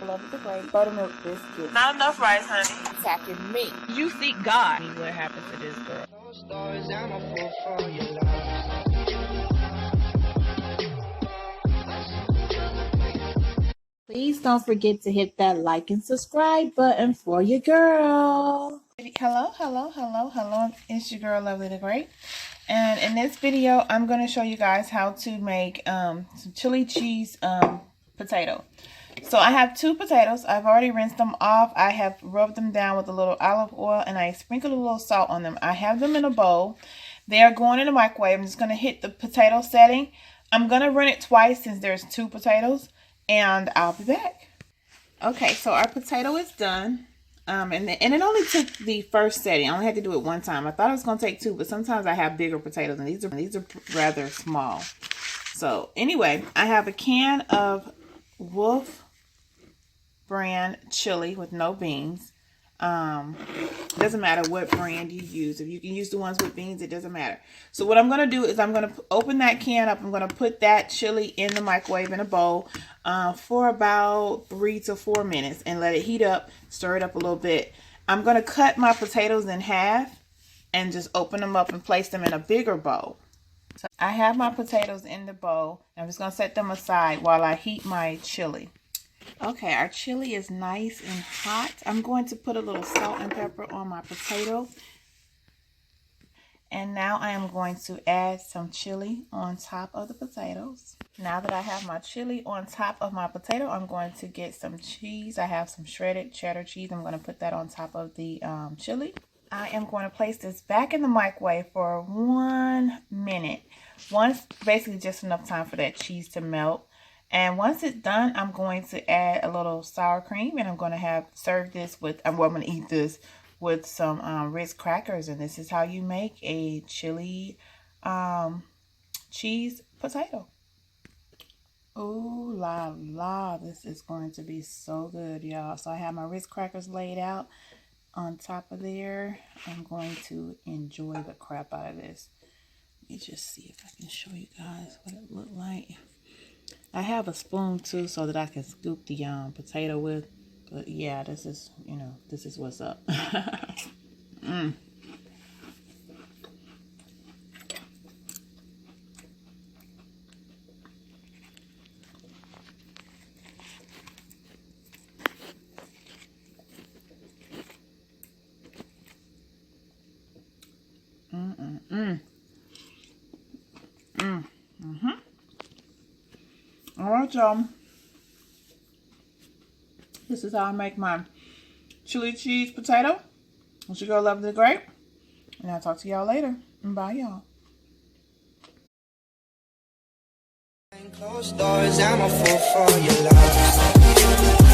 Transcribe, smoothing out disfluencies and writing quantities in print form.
Love of the Great buttermilk biscuits. Not enough rice, honey. Attacking me. You seek God. What happened to this girl? Please don't forget to hit that like and subscribe button for your girl. Hello. It's your girl, Lovely the Great. And in this video, I'm going to show you guys how to make some chili cheese potato. So I have 2 potatoes. I've already rinsed them off. I have rubbed them down with a little olive oil and I sprinkled a little salt on them. I have them in a bowl. They are going in the microwave. I'm just going to hit the potato setting. I'm going to run it twice since there's 2 potatoes. And I'll be back. Okay, so our potato is done. And it only took the first setting. I only had to do it one time. I thought it was going to take 2, but sometimes I have bigger potatoes, and these are rather small. So anyway, I have a can of Wolf brand chili with no beans. Doesn't matter what brand you use. If you can use the ones with beans, it doesn't matter. So what I'm going to do is I'm going to open that can up. I'm going to put that chili in the microwave in a bowl for about 3 to 4 minutes and let it heat up, stir it up a little bit. I'm going to cut my potatoes in half and just open them up and place them in a bigger bowl. So I have my potatoes in the bowl. I'm just going to set them aside while I heat my chili. Okay, our chili is nice and hot. I'm going to put a little salt and pepper on my potato. And now I am going to add some chili on top of the potatoes. Now that I have my chili on top of my potato, I'm going to get some cheese. I have some shredded cheddar cheese. I'm going to put that on top of the chili. I am going to place this back in the microwave for 1 minute. Basically just enough time for that cheese to melt. And once it's done, I'm going to add a little sour cream, and I'm going to serve this with, I'm going to eat this with some Ritz crackers. And this is how you make a chili cheese potato. Ooh la la, this is going to be so good, y'all. So I have my Ritz crackers laid out on top of there. I'm going to enjoy the crap out of this. Let me just see if I can show you guys what it looked like. I have a spoon too so that I can scoop the potato with. But yeah, this is what's up. Alright, y'all. This is how I make my chili cheese potato. It's your girl, Lovely the Great. And I'll talk to y'all later. Bye, y'all. Closed doors, I'm a fool for your love.